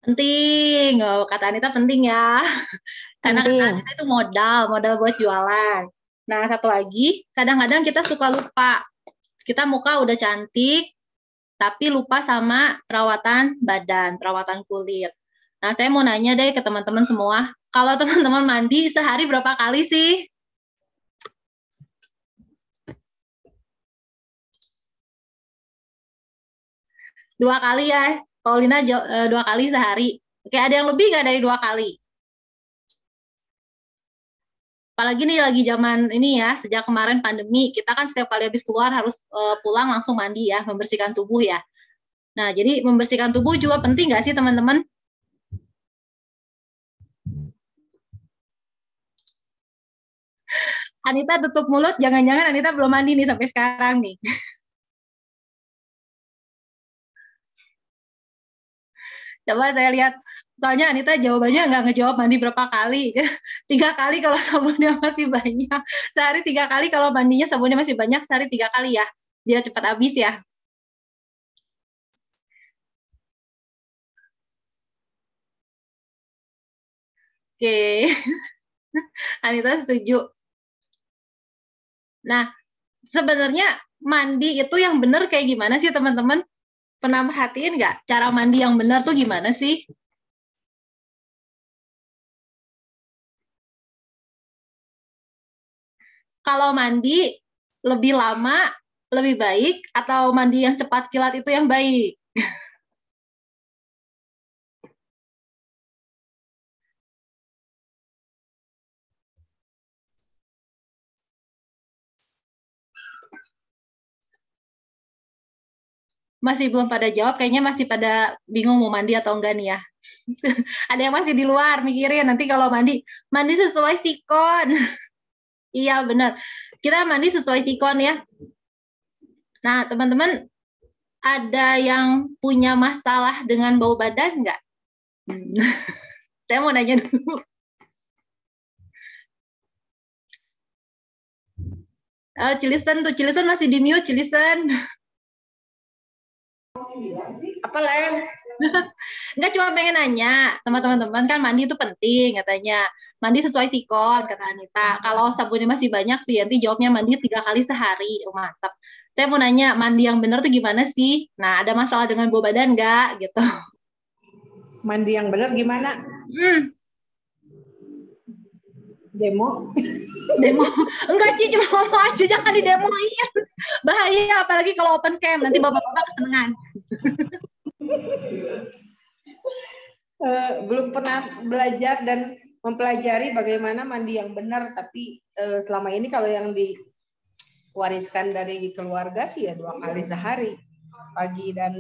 Penting, oh, kata Anita penting ya. Karena kata Penting. Anita itu modal buat jualan. Nah, satu lagi, kadang-kadang kita suka lupa. Kita muka udah cantik, tapi lupa sama perawatan badan, perawatan kulit. Nah, saya mau nanya deh ke teman-teman semua, kalau teman-teman mandi sehari berapa kali sih? Dua kali ya, Paulina 2 kali sehari. Oke, ada yang lebih nggak dari 2 kali? Apalagi nih lagi zaman ini ya, sejak kemarin pandemi, kita kan setiap kali habis keluar harus pulang langsung mandi ya, membersihkan tubuh ya. Nah, jadi membersihkan tubuh juga penting nggak sih teman-teman? Anita tutup mulut, jangan-jangan Anita belum mandi nih sampai sekarang nih. Coba saya lihat, soalnya Anita jawabannya nggak ngejawab mandi berapa kali. 3 kali kalau sabunnya masih banyak. Sehari 3 kali kalau mandinya sabunnya masih banyak, sehari 3 kali ya. Biar cepat habis ya. Oke, Anita setuju. Nah, sebenarnya mandi itu yang benar kayak gimana sih teman-teman? Pernah perhatiin nggak cara mandi yang benar tuh gimana sih? Kalau mandi lebih lama, lebih baik, atau mandi yang cepat kilat itu yang baik? Masih belum pada jawab, kayaknya masih pada bingung mau mandi atau enggak nih ya. Ada yang masih di luar mikirin, nanti kalau mandi sesuai sikon. Iya benar, kita mandi sesuai sikon ya. Nah teman-teman, ada yang punya masalah dengan bau badan nggak? Saya mau nanya dulu. Cilisen tuh, Cilisen masih di mute, Cilisen. Apa lain? Enggak, cuma pengen nanya sama teman-teman, kan mandi itu penting katanya. Mandi sesuai sikon, kata Anita. Kalau sabunnya masih banyak tuh Yanti jawabnya mandi 3 kali sehari. Oh, mantap. Saya mau nanya, mandi yang benar tuh gimana sih? Nah, ada masalah dengan bau badan nggak? Gitu. Mandi yang benar gimana? Demo? Demo. Enggak sih, cuma ngomong aja, jangan di demoin. Bahaya, apalagi kalau open cam. Nanti bapak-bapak kesenangan. Belum pernah belajar dan mempelajari bagaimana mandi yang benar, tapi selama ini kalau yang diwariskan dari keluarga sih ya 2 kali sehari, pagi dan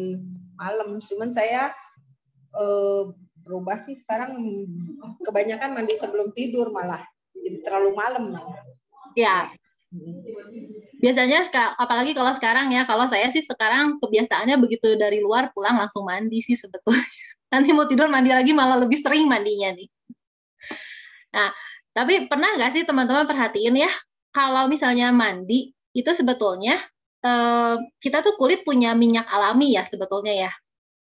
malam. Cuman saya berubah sih sekarang, kebanyakan mandi sebelum tidur malah, jadi terlalu malam. Ya. Biasanya apalagi kalau sekarang ya, kalau saya sih sekarang kebiasaannya begitu dari luar pulang langsung mandi sih sebetulnya. Nanti mau tidur mandi lagi malah lebih sering mandinya nih. Nah, tapi pernah nggak sih teman-teman perhatiin ya, kalau misalnya mandi itu sebetulnya kita tuh kulit punya minyak alami ya sebetulnya ya.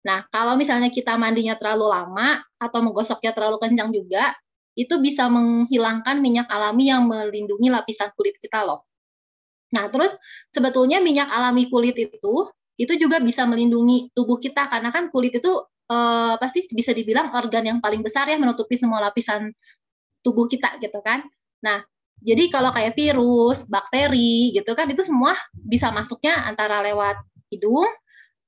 Nah, kalau misalnya kita mandinya terlalu lama atau menggosoknya terlalu kencang juga, itu bisa menghilangkan minyak alami yang melindungi lapisan kulit kita loh. Nah, terus sebetulnya minyak alami kulit itu juga bisa melindungi tubuh kita, karena kan kulit itu pasti bisa dibilang organ yang paling besar ya, menutupi semua lapisan tubuh kita gitu kan. Nah, jadi kalau kayak virus, bakteri gitu kan, itu semua bisa masuknya antara lewat hidung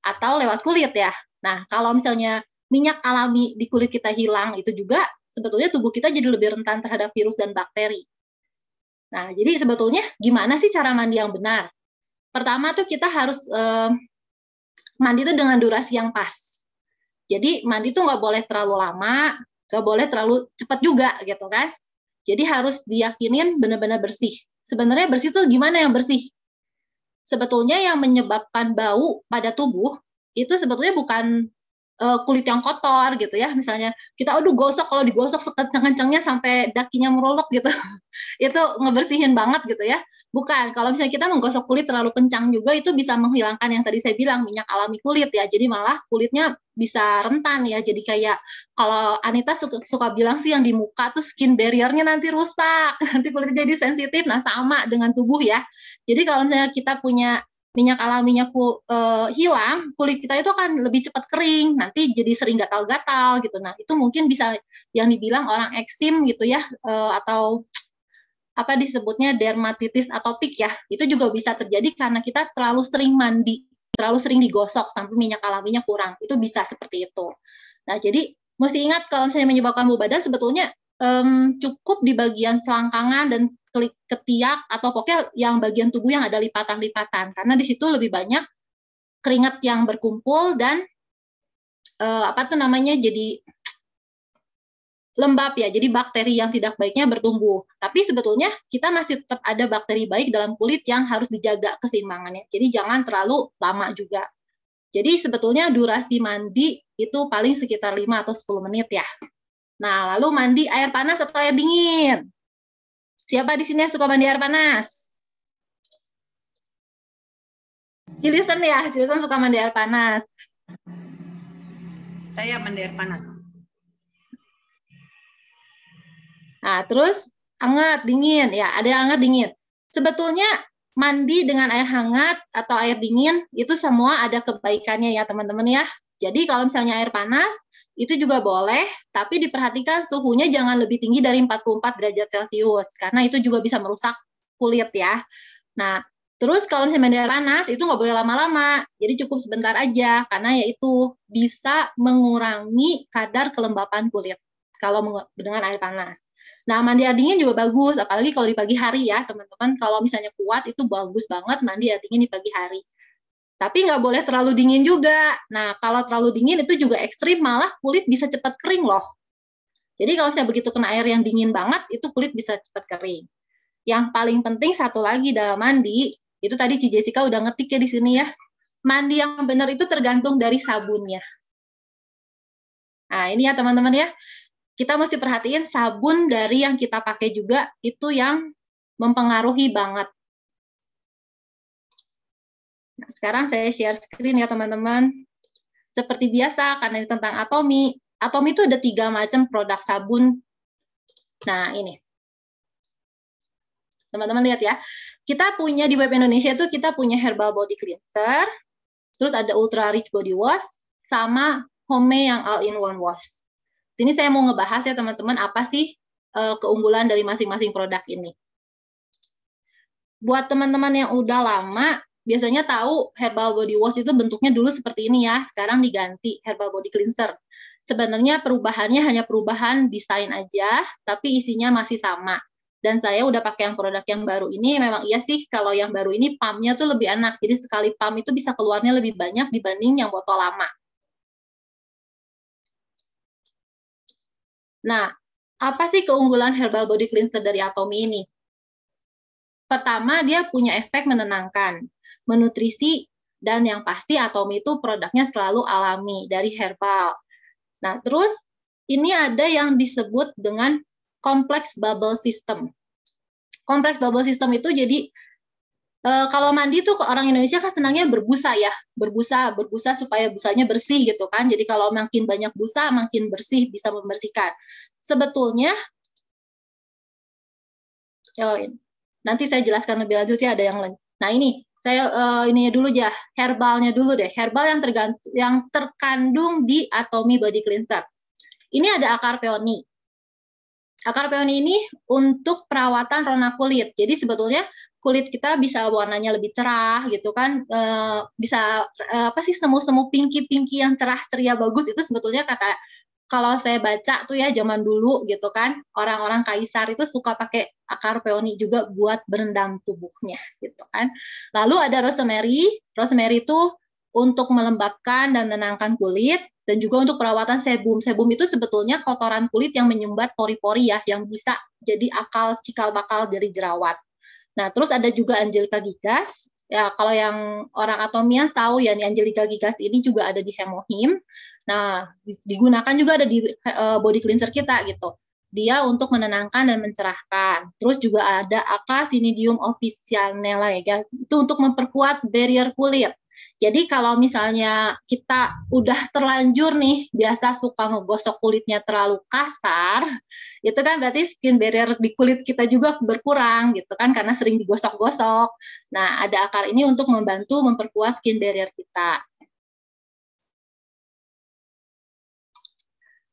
atau lewat kulit ya. Nah, kalau misalnya minyak alami di kulit kita hilang, itu juga sebetulnya tubuh kita jadi lebih rentan terhadap virus dan bakteri. Nah, jadi sebetulnya gimana sih cara mandi yang benar? Pertama tuh kita harus mandi itu dengan durasi yang pas. Jadi mandi tuh nggak boleh terlalu lama, nggak boleh terlalu cepat juga gitu kan. Jadi harus diyakinin benar-benar bersih. Sebenarnya bersih tuh gimana yang bersih? Sebetulnya yang menyebabkan bau pada tubuh itu sebetulnya bukan kulit yang kotor gitu ya. Misalnya kita gosok, kalau digosok sekencang-kencangnya sampai dakinya merolok gitu. Itu ngebersihin banget gitu ya. Bukan, kalau misalnya kita menggosok kulit terlalu kencang juga itu bisa menghilangkan yang tadi saya bilang minyak alami kulit ya. Jadi malah kulitnya bisa rentan ya. Jadi kayak kalau Anita suka bilang sih yang di muka tuh skin barrier-nya nanti rusak, nanti kulitnya jadi sensitif. Nah sama dengan tubuh ya. Jadi kalau misalnya kita punya minyak alaminya hilang, kulit kita itu akan lebih cepat kering, nanti jadi sering gatal-gatal gitu. Nah itu mungkin bisa yang dibilang orang eksim gitu ya, atau apa disebutnya dermatitis atopik ya, itu juga bisa terjadi karena kita terlalu sering mandi, terlalu sering digosok sampai minyak alaminya kurang, itu bisa seperti itu. Nah jadi mesti ingat kalau misalnya menyebabkan bau badan sebetulnya cukup di bagian selangkangan dan ketiak atau pokoknya yang bagian tubuh yang ada lipatan-lipatan, karena di situ lebih banyak keringat yang berkumpul dan jadi lembab ya, jadi bakteri yang tidak baiknya bertumbuh. Tapi sebetulnya kita masih tetap ada bakteri baik dalam kulit yang harus dijaga keseimbangannya. Jadi jangan terlalu lama juga. Jadi sebetulnya durasi mandi itu paling sekitar 5 atau 10 menit ya. Nah, lalu mandi air panas atau air dingin? Siapa di sini yang suka mandi air panas? Cilisen ya, Cilisen suka mandi air panas. Saya mandi air panas. Nah, terus hangat, dingin. Ya, ada yang hangat, dingin. Sebetulnya mandi dengan air hangat atau air dingin, itu semua ada kebaikannya ya, teman-teman ya. Jadi kalau misalnya air panas, itu juga boleh, tapi diperhatikan suhunya jangan lebih tinggi dari 44 derajat Celcius, karena itu juga bisa merusak kulit ya. Nah, terus kalau misalnya mandi air panas, itu nggak boleh lama-lama. Jadi cukup sebentar aja, karena yaitu bisa mengurangi kadar kelembapan kulit kalau dengan air panas. Nah, mandi air dingin juga bagus, apalagi kalau di pagi hari ya, teman-teman. Kalau misalnya kuat, itu bagus banget mandi air dingin di pagi hari. Tapi nggak boleh terlalu dingin juga. Nah, kalau terlalu dingin itu juga ekstrim, malah kulit bisa cepat kering loh. Jadi kalau misalnya begitu kena air yang dingin banget, itu kulit bisa cepat kering. Yang paling penting satu lagi dalam mandi, itu tadi Ci Jessica udah ngetik ya di sini ya. Mandi yang benar itu tergantung dari sabunnya. Nah, ini ya teman-teman ya. Kita mesti perhatiin sabun dari yang kita pakai juga itu yang mempengaruhi banget. Nah, sekarang saya share screen ya teman-teman. Seperti biasa, karena ini tentang Atomy. Atomy itu ada 3 macam produk sabun. Nah, ini. Teman-teman lihat ya. Kita punya di web Indonesia itu kita punya Herbal Body Cleanser, terus ada Ultra Rich Body Wash, sama Home yang All-in-One Wash. Sini saya mau ngebahas ya teman-teman apa sih keunggulan dari masing-masing produk ini. Buat teman-teman yang udah lama, biasanya tahu Herbal Body Wash itu bentuknya dulu seperti ini ya, sekarang diganti Herbal Body Cleanser. Sebenarnya perubahannya hanya perubahan desain aja, tapi isinya masih sama. Dan saya udah pakai yang produk yang baru ini, memang iya sih kalau yang baru ini pumpnya tuh lebih enak. Jadi sekali pump itu bisa keluarnya lebih banyak dibanding yang botol lama. Nah, apa sih keunggulan Herbal Body Cleanser dari Atomy ini? Pertama, dia punya efek menenangkan, menutrisi, dan yang pasti Atomy itu produknya selalu alami, dari herbal. Nah, terus ini ada yang disebut dengan Complex Bubble System. Complex Bubble System itu jadi kalau mandi tuh orang Indonesia kan senangnya berbusa ya, berbusa supaya busanya bersih gitu kan. Jadi kalau makin banyak busa, makin bersih, bisa membersihkan. Sebetulnya, nanti saya jelaskan lebih lanjut ya, ada yang lain. Nah ini, saya ini dulu ya, herbalnya dulu deh. Herbal yang terkandung di Atomy Body Cleanser. Ini ada akar peony. Akar peony ini untuk perawatan rona kulit. Jadi sebetulnya kulit kita bisa warnanya lebih cerah gitu kan, bisa apa sih semu-semu pinky yang cerah ceria bagus, itu sebetulnya kalau saya baca tuh ya zaman dulu gitu kan, orang-orang kaisar itu suka pakai akar peony juga buat berendam tubuhnya gitu kan. Lalu ada rosemary. Rosemary itu untuk melembabkan dan menenangkan kulit, dan juga untuk perawatan sebum. Sebum itu sebetulnya kotoran kulit yang menyumbat pori-pori ya, yang bisa jadi cikal bakal dari jerawat. Nah, terus ada juga Angelica gigas. Ya, kalau yang orang Atomians tahu ya, nih Angelica gigas ini juga ada di Hemohim. Nah, digunakan juga ada di body cleanser kita gitu. dia untuk menenangkan dan mencerahkan. Terus juga ada Acaricidium officinale ya, itu untuk memperkuat barrier kulit. Jadi kalau misalnya kita udah terlanjur nih biasa suka ngegosok kulitnya terlalu kasar, itu kan berarti skin barrier di kulit kita juga berkurang gitu kan karena sering digosok-gosok. Nah, ada akar ini untuk membantu memperkuat skin barrier kita.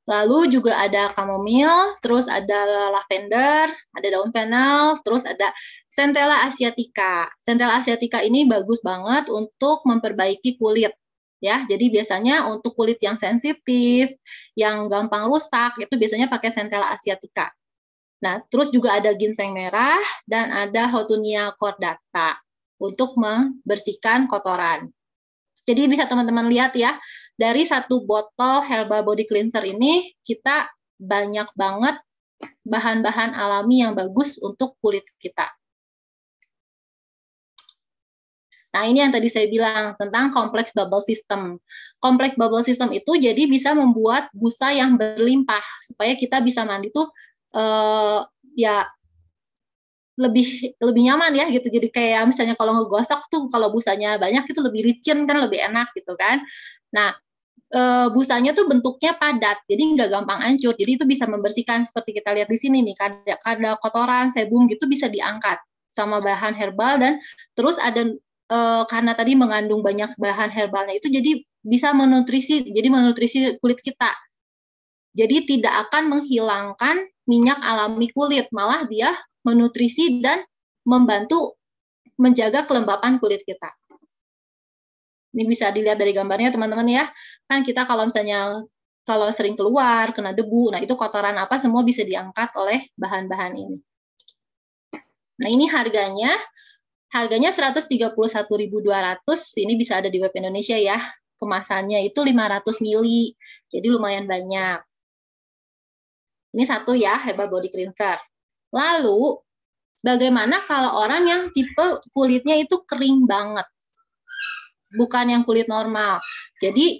Lalu juga ada chamomile, terus ada lavender, ada daun fennel, terus ada Centella asiatica. Centella asiatica ini bagus banget untuk memperbaiki kulit. Ya, jadi biasanya untuk kulit yang sensitif, yang gampang rusak, itu biasanya pakai Centella asiatica. Nah, terus juga ada ginseng merah dan ada Houttuynia cordata untuk membersihkan kotoran. Jadi bisa teman-teman lihat ya, dari satu botol herbal body cleanser ini kita banyak banget bahan-bahan alami yang bagus untuk kulit kita. Nah, ini yang tadi saya bilang tentang complex bubble system. Complex bubble system itu jadi bisa membuat busa yang berlimpah supaya kita bisa mandi tuh ya lebih nyaman ya gitu. Jadi kayak misalnya kalau ngegosok tuh kalau busanya banyak itu lebih licin kan, lebih enak gitu kan. Nah, busanya tuh bentuknya padat, jadi nggak gampang hancur. Jadi itu bisa membersihkan seperti kita lihat di sini nih, ada kotoran, sebum gitu bisa diangkat sama bahan herbal dan terus ada karena tadi mengandung banyak bahan herbalnya itu jadi bisa menutrisi kulit kita. Jadi tidak akan menghilangkan minyak alami kulit, malah dia menutrisi dan membantu menjaga kelembapan kulit kita. Ini bisa dilihat dari gambarnya teman-teman ya. Kan kita kalau misalnya kalau sering keluar, kena debu, nah itu kotoran apa semua bisa diangkat oleh bahan-bahan ini. Nah ini harganya 131.200, ini bisa ada di web Indonesia ya. Kemasannya itu 500 ml, jadi lumayan banyak. Ini satu ya, herbal body cleanser. Lalu, bagaimana kalau orang yang tipe kulitnya itu kering banget? Bukan yang kulit normal. Jadi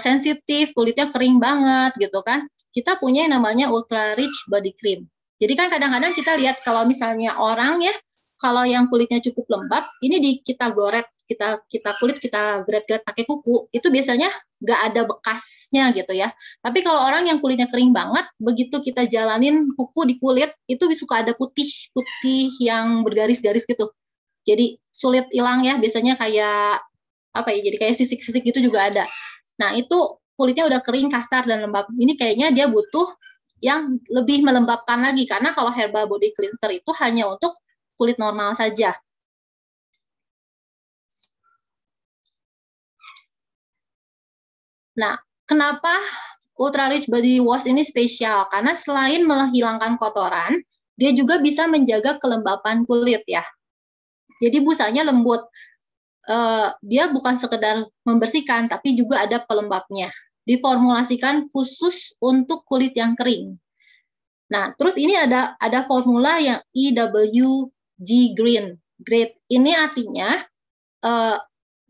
sensitif, kulitnya kering banget gitu kan. Kita punya yang namanya Ultra Rich Body Cream. Jadi kan kadang-kadang kita lihat kalau misalnya orang ya, kalau yang kulitnya cukup lembab, ini kita goret, kita kulit kita gret-gret pakai kuku, itu biasanya nggak ada bekasnya gitu ya. Tapi kalau orang yang kulitnya kering banget, begitu kita jalanin kuku di kulit, itu suka ada putih yang bergaris-garis gitu. Jadi sulit hilang ya, biasanya kayak apa ya, jadi kayak sisik-sisik gitu juga ada. Nah, itu kulitnya udah kering, kasar, dan lembab. Ini kayaknya dia butuh yang lebih melembabkan lagi, karena kalau herbal body cleanser itu hanya untuk kulit normal saja. Nah, kenapa Ultra Rich Body Wash ini spesial? Karena selain menghilangkan kotoran, dia juga bisa menjaga kelembapan kulit ya. Jadi busanya lembut. Dia bukan sekedar membersihkan, tapi juga ada pelembabnya. Diformulasikan khusus untuk kulit yang kering. Nah, terus ini ada formula yang EWG Grade. Ini artinya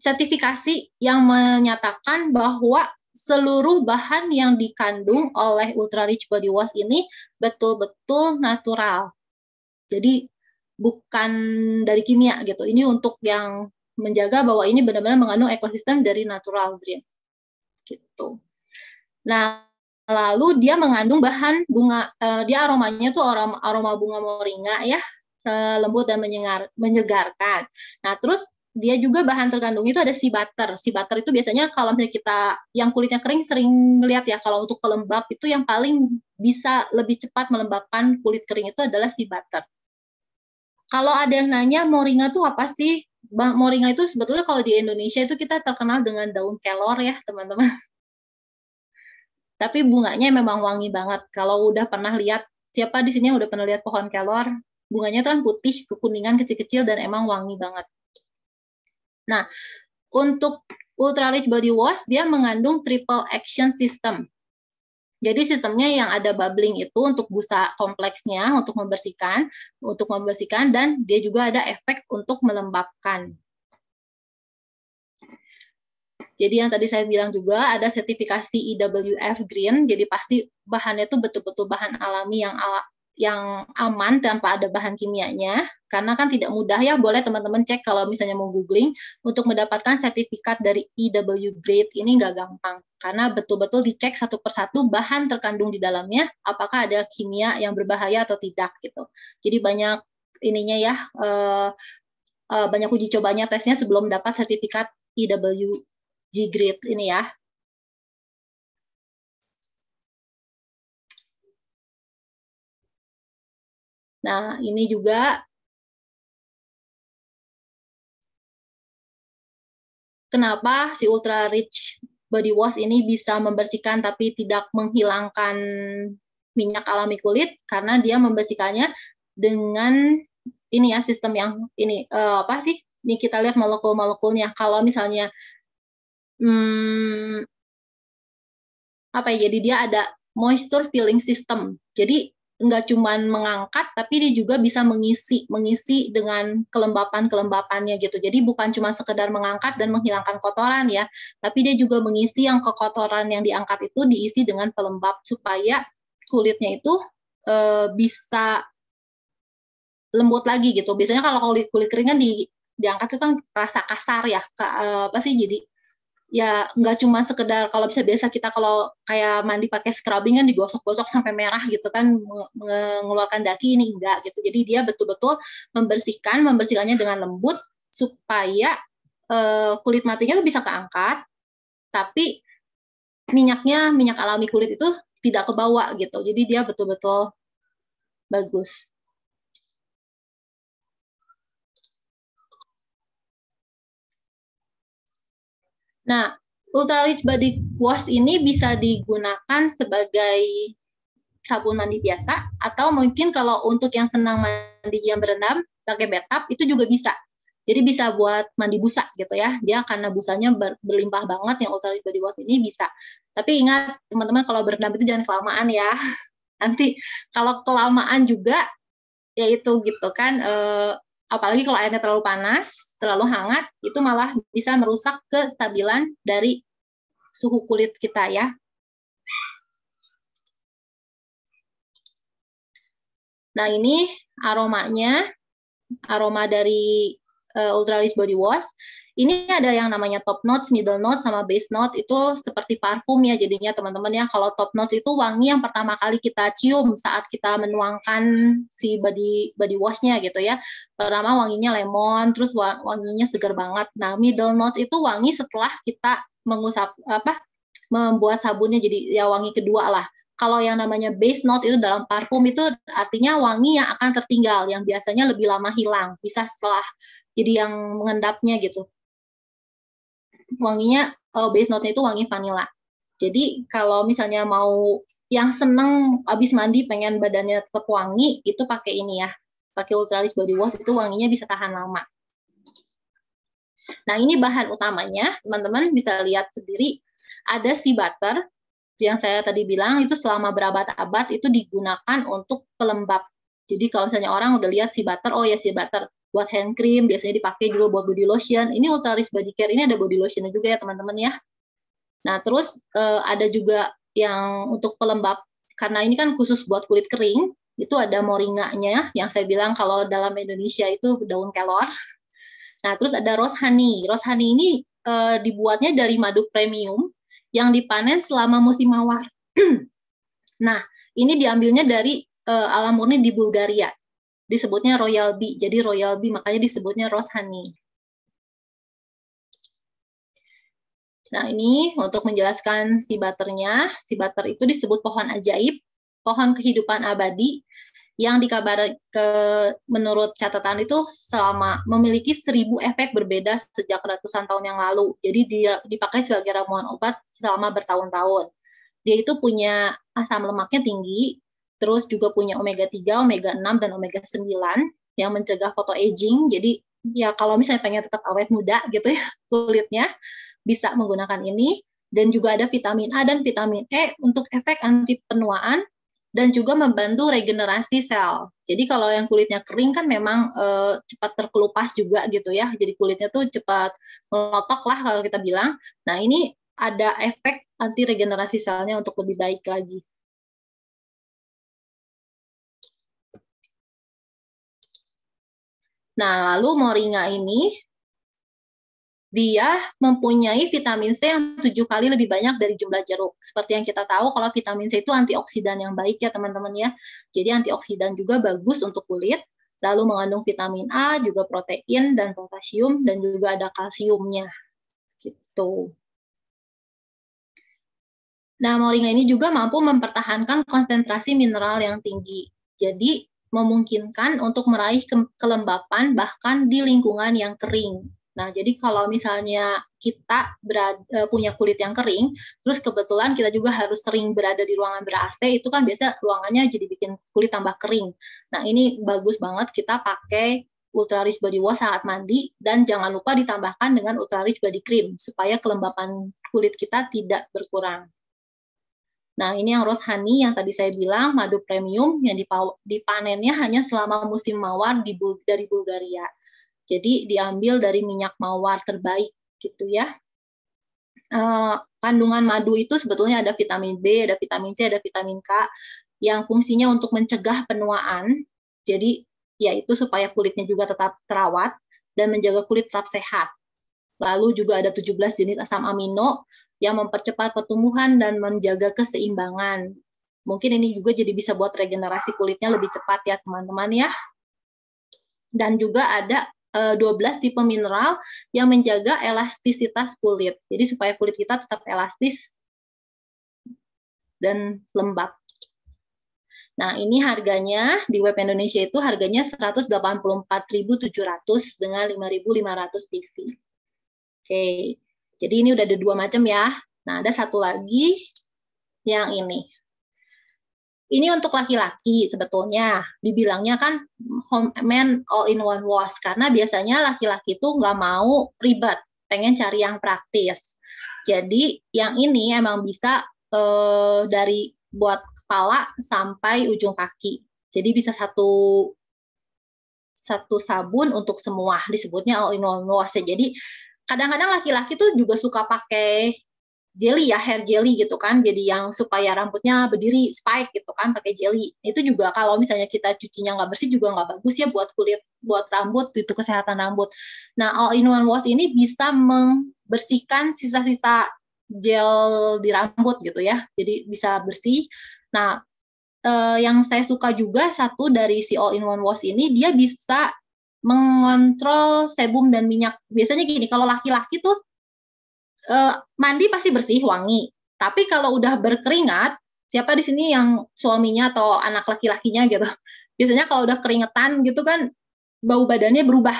sertifikasi yang menyatakan bahwa seluruh bahan yang dikandung oleh Ultra Rich Body Wash ini betul-betul natural. Jadi bukan dari kimia gitu. Ini untuk yang menjaga bahwa ini benar-benar mengandung ekosistem dari natural green. Gitu. Nah, lalu dia mengandung bahan bunga, dia aromanya tuh aroma bunga moringa ya, lembut dan menyegarkan. Nah, terus dia juga bahan terkandung itu ada sea butter. Sea butter itu biasanya kalau misalnya kita yang kulitnya kering sering melihat ya, kalau untuk pelembab itu yang paling bisa lebih cepat melembabkan kulit kering itu adalah sea butter. Kalau ada yang nanya moringa itu apa sih? Moringa itu sebetulnya kalau di Indonesia itu kita terkenal dengan daun kelor ya teman-teman. Tapi bunganya memang wangi banget. Kalau udah pernah lihat, siapa di sini yang udah pernah lihat pohon kelor? Bunganya tuh kan putih, kekuningan kecil-kecil dan emang wangi banget. Nah, untuk Ultra Rich Body Wash dia mengandung triple action system. Jadi sistemnya yang ada bubbling itu untuk busa kompleksnya, untuk membersihkan, dan dia juga ada efek untuk melembabkan. Jadi yang tadi saya bilang juga ada sertifikasi IWF Green, jadi pasti bahannya itu betul-betul bahan alami yang aman tanpa ada bahan kimianya, karena kan tidak mudah ya. Boleh teman-teman cek kalau misalnya mau googling untuk mendapatkan sertifikat dari IW Grade ini nggak gampang, karena betul-betul dicek satu persatu bahan terkandung di dalamnya apakah ada kimia yang berbahaya atau tidak gitu. Jadi banyak ininya ya, banyak uji cobanya, tesnya sebelum dapat sertifikat IWG Grade ini ya. Nah, ini juga kenapa si Ultra Rich Body Wash ini bisa membersihkan tapi tidak menghilangkan minyak alami kulit, karena dia membersihkannya dengan ini ya, sistem yang ini apa sih? Ini kita lihat molekul-molekulnya. Kalau misalnya apa ya? Jadi dia ada moisture filling system. Jadi nggak cuma mengangkat, tapi dia juga bisa mengisi dengan kelembapan-kelembapannya gitu. Jadi bukan cuma sekedar mengangkat dan menghilangkan kotoran ya, tapi dia juga mengisi yang kekotoran yang diangkat itu diisi dengan pelembab supaya kulitnya itu bisa lembut lagi gitu. Biasanya kalau kulit kering kan diangkat itu kan rasa kasar ya, apa sih, jadi ya nggak cuma sekedar kalau biasa kita kalau kayak mandi pakai scrubbing kan digosok-gosok sampai merah gitu kan, mengeluarkan daki, ini enggak gitu. Jadi dia betul-betul membersihkannya dengan lembut supaya kulit matinya tuh bisa keangkat, tapi minyak alami kulit itu tidak kebawa gitu. Jadi dia betul-betul bagus. Nah, Ultra Rich Body Wash ini bisa digunakan sebagai sabun mandi biasa, atau mungkin kalau untuk yang senang mandi yang berendam pakai bathtub itu juga bisa. Jadi bisa buat mandi busa gitu ya. Dia karena busanya berlimpah banget, yang Ultra Rich Body Wash ini bisa. Tapi ingat teman-teman, kalau berendam itu jangan kelamaan ya. Nanti kalau kelamaan juga ya itu gitu kan, apalagi kalau airnya terlalu panas, terlalu hangat, itu malah bisa merusak kestabilan dari suhu kulit kita ya. Nah, ini aromanya, aroma dari Ultra Rich Body Wash. Ini ada yang namanya top notes, middle notes, sama base note. Itu seperti parfum ya jadinya teman-teman ya. Kalau top notes itu wangi yang pertama kali kita cium saat kita menuangkan si body wash-nya gitu ya. Pertama wanginya lemon, terus wanginya segar banget. Nah, middle notes itu wangi setelah kita membuat sabunnya, jadi ya wangi kedua lah. Kalau yang namanya base note itu dalam parfum itu artinya wangi yang akan tertinggal, yang biasanya lebih lama hilang, bisa setelah jadi yang mengendapnya gitu. Wanginya base note-nya itu wangi vanilla. Jadi kalau misalnya mau yang seneng abis mandi pengen badannya tetap wangi, itu pakai ini ya, pakai Ultra Rich Body Wash, itu wanginya bisa tahan lama. Nah, ini bahan utamanya, teman-teman bisa lihat sendiri, ada sea butter yang saya tadi bilang itu selama berabad-abad itu digunakan untuk pelembab. Jadi kalau misalnya orang udah lihat sea butter, oh ya sea butter buat hand cream, biasanya dipakai juga buat body lotion. Ini Ultra Rich Body Care ini ada body lotionnya juga ya teman-teman ya. Nah, terus ada juga yang untuk pelembab, karena ini kan khusus buat kulit kering, itu ada moringanya, yang saya bilang kalau dalam Indonesia itu daun kelor. Nah, terus ada rose honey. Rose honey ini dibuatnya dari madu premium yang dipanen selama musim mawar. Nah, ini diambilnya dari alam murni di Bulgaria. Disebutnya Royal Bee. Jadi Royal Bee makanya disebutnya rose honey. Nah, ini untuk menjelaskan si butternya. Si butter itu disebut pohon ajaib, pohon kehidupan abadi, yang dikabarkan menurut catatan itu selama memiliki 1000 efek berbeda sejak ratusan tahun yang lalu. Jadi dipakai sebagai ramuan obat selama bertahun-tahun. Dia itu punya asam lemaknya tinggi, terus juga punya omega 3, omega 6, dan omega 9 yang mencegah photo aging. Jadi ya kalau misalnya pengen tetap awet muda gitu ya kulitnya, bisa menggunakan ini. Dan juga ada vitamin A dan vitamin E untuk efek anti penuaan, dan juga membantu regenerasi sel. Jadi kalau yang kulitnya kering kan memang cepat terkelupas juga gitu ya. Jadi kulitnya tuh cepat melotok lah kalau kita bilang. Nah ini ada efek anti regenerasi selnya untuk lebih baik lagi. Nah lalu moringa ini dia mempunyai vitamin C yang 7 kali lebih banyak dari jumlah jeruk. Seperti yang kita tahu, kalau vitamin C itu antioksidan yang baik ya teman-teman ya. Jadi antioksidan juga bagus untuk kulit. Lalu mengandung vitamin A, juga protein dan potasium, dan juga ada kalsiumnya. Gitu. Nah, moringa ini juga mampu mempertahankan konsentrasi mineral yang tinggi. Jadi, memungkinkan untuk meraih kelembapan bahkan di lingkungan yang kering. Nah, jadi kalau misalnya kita punya kulit yang kering, terus kebetulan kita juga harus sering berada di ruangan ber-AC, itu kan biasa ruangannya jadi bikin kulit tambah kering. Nah, ini bagus banget kita pakai Ultra Rich Body Wash saat mandi, dan jangan lupa ditambahkan dengan Ultra Rich Body Cream, supaya kelembapan kulit kita tidak berkurang. Nah, ini yang rose honey yang tadi saya bilang, madu premium yang dipanennya hanya selama musim mawar dari Bulgaria. Jadi diambil dari minyak mawar terbaik gitu ya. Kandungan madu itu sebetulnya ada vitamin B, ada vitamin C, ada vitamin K yang fungsinya untuk mencegah penuaan. Jadi yaitu supaya kulitnya juga tetap terawat dan menjaga kulit tetap sehat. Lalu juga ada 17 jenis asam amino yang mempercepat pertumbuhan dan menjaga keseimbangan. Mungkin ini juga jadi bisa buat regenerasi kulitnya lebih cepat ya teman-teman ya. Dan juga ada 12 tipe mineral yang menjaga elastisitas kulit. Jadi supaya kulit kita tetap elastis dan lembab. Nah, ini harganya di web Indonesia itu harganya 184.700 dengan 5.500 PV. Oke. Jadi ini udah ada 2 macam ya. Nah, ada satu lagi yang ini. Ini untuk laki-laki sebetulnya. Dibilangnya kan men all-in-one wash. Karena biasanya laki-laki itu nggak mau ribet. Pengen cari yang praktis. Jadi yang ini emang bisa dari buat kepala sampai ujung kaki. Jadi bisa satu sabun untuk semua. Disebutnya all-in-one wash. Jadi kadang-kadang laki-laki tuh juga suka pakai jelly ya, hair jelly gitu kan, jadi yang supaya rambutnya berdiri, spike gitu kan, pakai jelly. Itu juga kalau misalnya kita cucinya nggak bersih juga nggak bagus ya buat kulit, buat rambut, itu kesehatan rambut. Nah, all-in-one wash ini bisa membersihkan sisa-sisa gel di rambut gitu ya, jadi bisa bersih. Nah, yang saya suka juga satu dari si all-in-one wash ini, dia bisa mengontrol sebum dan minyak. Biasanya gini, kalau laki-laki tuh mandi pasti bersih, wangi. Tapi kalau udah berkeringat, siapa di sini yang suaminya atau anak laki-lakinya gitu? Biasanya kalau udah keringetan gitu kan, bau badannya berubah.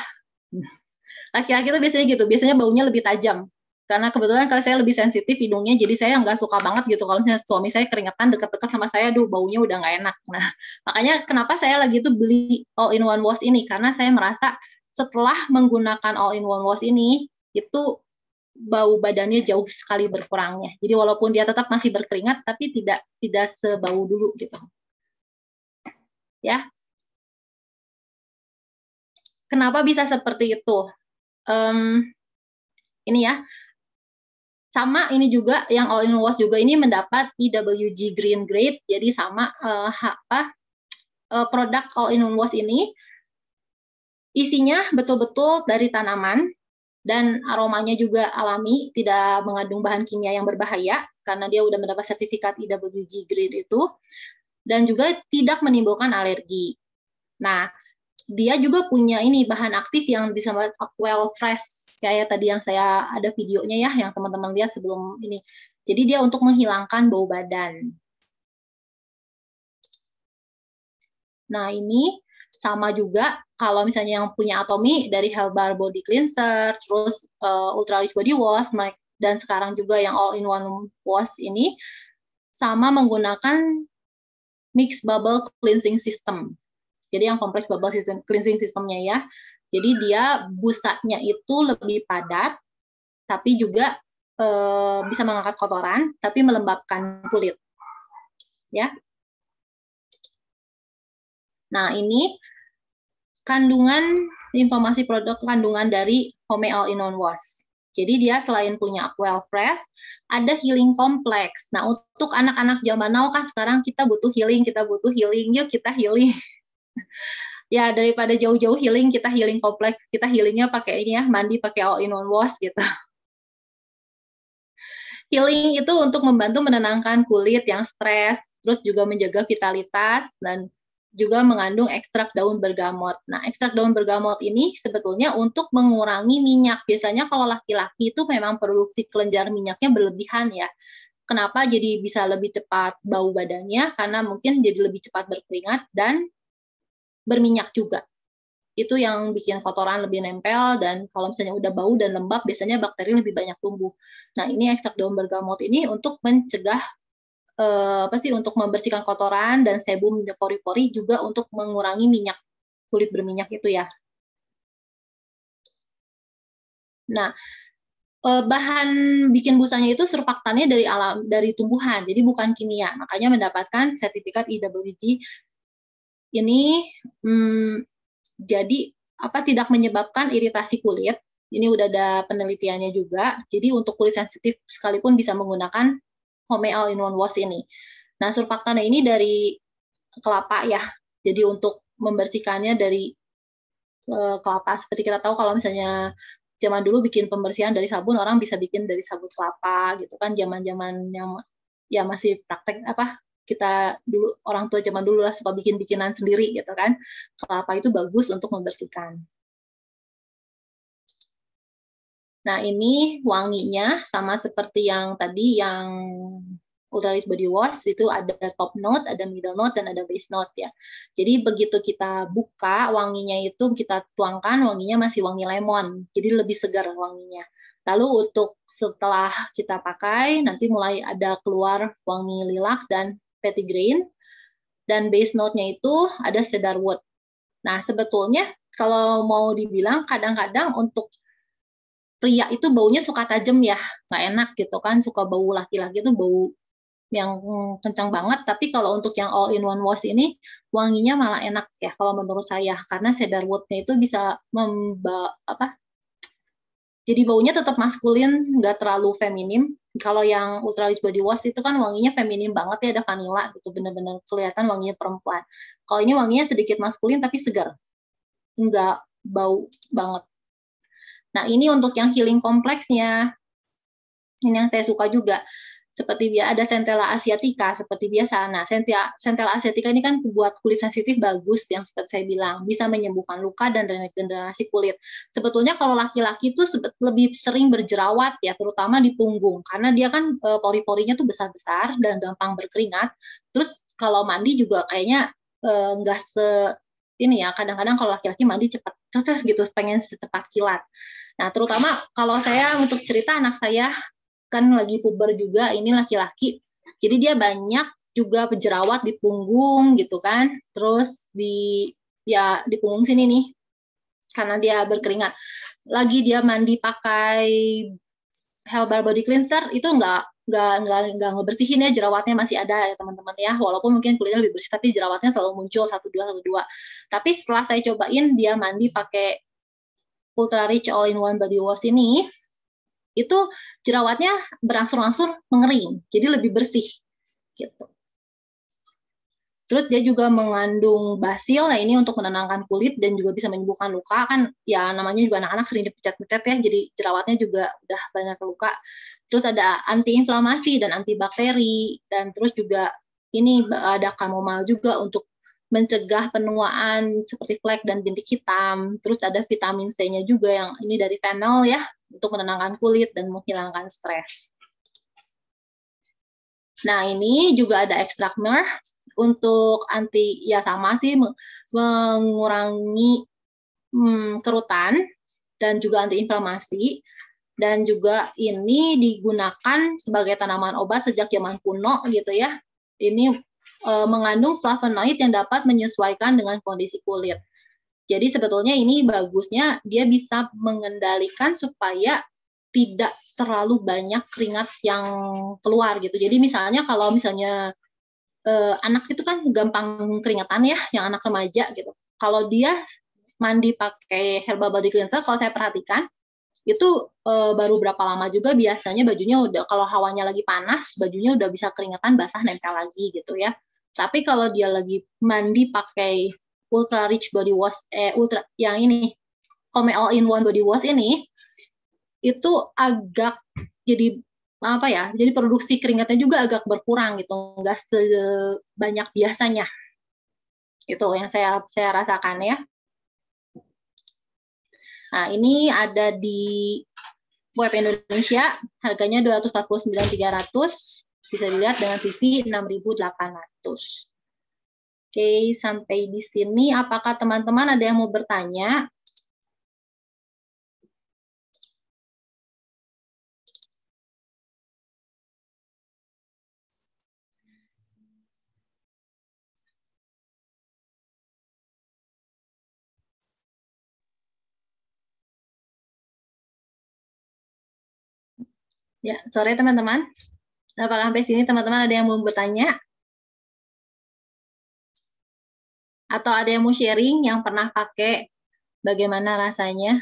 Laki-laki tuh biasanya gitu, biasanya baunya lebih tajam. Karena kebetulan kalau saya lebih sensitif hidungnya, jadi saya nggak suka banget gitu kalau misalnya suami saya keringetan dekat-dekat sama saya, aduh baunya udah nggak enak. Nah, makanya kenapa saya lagi tuh beli all-in-one wash ini, karena saya merasa setelah menggunakan all-in-one wash ini, itu bau badannya jauh sekali berkurangnya. Jadi walaupun dia tetap masih berkeringat, tapi tidak sebau dulu gitu. Ya. Kenapa bisa seperti itu? Ini ya. Sama ini juga yang all-in wash juga ini mendapat EWG Green Grade. Jadi sama produk all-in wash ini isinya betul-betul dari tanaman. Dan aromanya juga alami, tidak mengandung bahan kimia yang berbahaya, karena dia udah mendapat sertifikat EWG Grade itu, dan juga tidak menimbulkan alergi. Nah, dia juga punya ini bahan aktif yang disebut Aquel Fresh, kayak tadi yang saya ada videonya ya, yang teman-teman lihat sebelum ini. Jadi dia untuk menghilangkan bau badan. Nah, ini sama juga kalau misalnya yang punya Atomy dari Helbar Body Cleanser, terus Ultra Rich Body Wash, dan sekarang juga yang all-in-one wash ini sama menggunakan Mixed Bubble Cleansing System. Jadi yang kompleks bubble cleansing systemnya ya. Jadi dia busanya itu lebih padat, tapi juga bisa mengangkat kotoran, tapi melembabkan kulit. Ya. Nah, ini kandungan informasi produk kandungan dari Home All-in-One Wash. Jadi dia selain punya Aquel Fresh, ada healing complex. Nah, untuk anak-anak zaman now kan sekarang kita butuh healing, yuk kita healing. Ya, daripada jauh-jauh healing, kita healing kompleks, kita healingnya pakai ini ya, mandi pakai all-in-one wash gitu. Healing itu untuk membantu menenangkan kulit yang stres, terus juga menjaga vitalitas, dan juga mengandung ekstrak daun bergamot. Nah, ekstrak daun bergamot ini sebetulnya untuk mengurangi minyak. Biasanya kalau laki-laki itu memang produksi kelenjar minyaknya berlebihan ya. Kenapa jadi bisa lebih cepat bau badannya? Karena mungkin jadi lebih cepat berkeringat dan berminyak juga. Itu yang bikin kotoran lebih nempel, dan kalau misalnya udah bau dan lembab, biasanya bakteri lebih banyak tumbuh. Nah, ini ekstrak daun bergamot ini untuk mencegah untuk membersihkan kotoran, dan sebum pori-pori juga untuk mengurangi minyak, kulit berminyak itu ya. Nah, bahan bikin busanya itu surfaktannya dari alam, dari tumbuhan, jadi bukan kimia. Makanya mendapatkan sertifikat IWG ini jadi tidak menyebabkan iritasi kulit. Ini udah ada penelitiannya juga. Jadi untuk kulit sensitif sekalipun bisa menggunakan Home All-in-One Wash ini. Nah, surfaktannya ini dari kelapa ya. Jadi untuk membersihkannya dari kelapa. Seperti kita tahu kalau misalnya zaman dulu bikin pembersihan dari sabun, orang bisa bikin dari sabun kelapa gitu kan, zaman-zaman yang ya masih praktek kita dulu, orang tua zaman dulu lah suka bikin-bikinan sendiri gitu kan. Kelapa itu bagus untuk membersihkan. Nah, ini wanginya sama seperti yang tadi, yang Ultralight Body Wash, itu ada top note, ada middle note, dan ada base note ya. Jadi begitu kita buka, wanginya itu kita tuangkan, wanginya masih wangi lemon, jadi lebih segar wanginya. Lalu untuk setelah kita pakai, nanti mulai ada keluar wangi lilac dan petitgrain, dan base note-nya itu ada cedarwood. Nah, sebetulnya kalau mau dibilang, kadang-kadang untuk pria itu baunya suka tajam ya, nggak enak gitu kan, suka bau laki-laki itu bau yang kencang banget. Tapi kalau untuk yang all-in-one wash ini, wanginya malah enak ya kalau menurut saya, karena cedarwood-nya itu bisa jadi baunya tetap maskulin, nggak terlalu feminim. Kalau yang Ultralight Body Wash itu kan wanginya feminim banget ya, ada vanilla gitu, bener-bener kelihatan wanginya perempuan. Kalau ini wanginya sedikit maskulin tapi segar, nggak bau banget. Nah, ini untuk yang healing kompleksnya. Ini yang saya suka juga. Seperti dia ada Centella asiatica, seperti biasa. Nah, Centella asiatica ini kan buat kulit sensitif bagus, yang seperti saya bilang. Bisa menyembuhkan luka dan regenerasi kulit. Sebetulnya kalau laki-laki itu lebih sering berjerawat ya, terutama di punggung. Karena dia kan pori-porinya tuh besar-besar dan gampang berkeringat. Terus kalau mandi juga kayaknya nggak ini ya, kadang-kadang kalau laki-laki mandi cepat ceces gitu, pengen secepat kilat. Nah, terutama kalau saya untuk cerita, anak saya kan lagi puber juga, ini laki-laki, jadi dia banyak juga jerawat di punggung gitu kan, terus di punggung sini nih, karena dia berkeringat. Lagi dia mandi pakai Herbal Body Cleanser, itu nggak ngebersihin ya, jerawatnya masih ada ya teman-teman ya, walaupun mungkin kulitnya lebih bersih, tapi jerawatnya selalu muncul 1-2. Tapi setelah saya cobain dia mandi pakai Ultra Rich All-in-One Body Wash ini, itu jerawatnya berangsur-angsur mengering, jadi lebih bersih gitu. Terus dia juga mengandung basil, nah ini untuk menenangkan kulit dan juga bisa menyembuhkan luka, kan ya namanya juga anak-anak sering dipecat-pecat ya, jadi jerawatnya juga udah banyak luka. Terus ada antiinflamasi dan antibakteri, dan terus juga ini ada chamomile juga untuk mencegah penuaan seperti flek dan bintik hitam. Terus ada vitamin C-nya juga, yang ini dari fennel ya, untuk menenangkan kulit dan menghilangkan stres. Nah, ini juga ada ekstrak myrrh untuk anti, ya sama sih, mengurangi kerutan dan juga antiinflamasi. Dan juga ini digunakan sebagai tanaman obat sejak zaman kuno gitu ya. Ini mengandung flavonoid yang dapat menyesuaikan dengan kondisi kulit. Jadi sebetulnya ini bagusnya dia bisa mengendalikan supaya tidak terlalu banyak keringat yang keluar gitu. Jadi misalnya kalau misalnya anak itu kan gampang keringetan ya, yang anak remaja gitu. Kalau dia mandi pakai herbal body cleanser, kalau saya perhatikan itu baru berapa lama juga biasanya bajunya udah, kalau hawanya lagi panas, bajunya udah bisa keringetan, basah, nempel lagi gitu ya. Tapi kalau dia lagi mandi pakai ultra rich body wash, ultra yang ini, Home All in One body wash ini, itu agak jadi apa ya, jadi produksi keringatnya juga agak berkurang gitu, nggak sebanyak biasanya. Itu yang saya rasakan ya. Nah, ini ada di web Indonesia, harganya 249.300, bisa dilihat dengan TV 6.800. Oke, sampai di sini apakah teman-teman ada yang mau bertanya? Ya, sore teman-teman. Apakah sampai sini teman-teman ada yang mau bertanya? Atau ada yang mau sharing yang pernah pakai, bagaimana rasanya?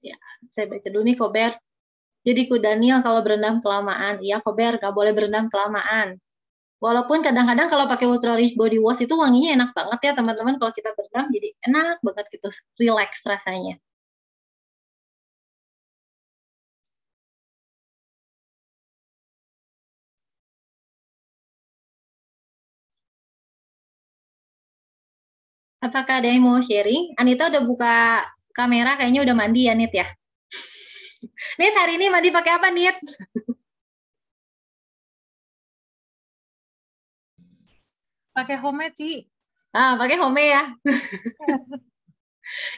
Ya, saya baca dulu nih, Kober. Jadi Ku Daniel kalau berendam kelamaan. Iya, Kober, nggak boleh berendam kelamaan. Walaupun kadang-kadang kalau pakai Ultra Rich Body Wash itu wanginya enak banget ya teman-teman. Kalau kita berendam jadi enak banget gitu, relax rasanya. Apakah ada yang mau sharing? Anita udah buka kamera, kayaknya udah mandi ya, Nit ya? Nit, hari ini mandi pakai apa, Nit? Pakai Home, Ci. Pakai Home ya?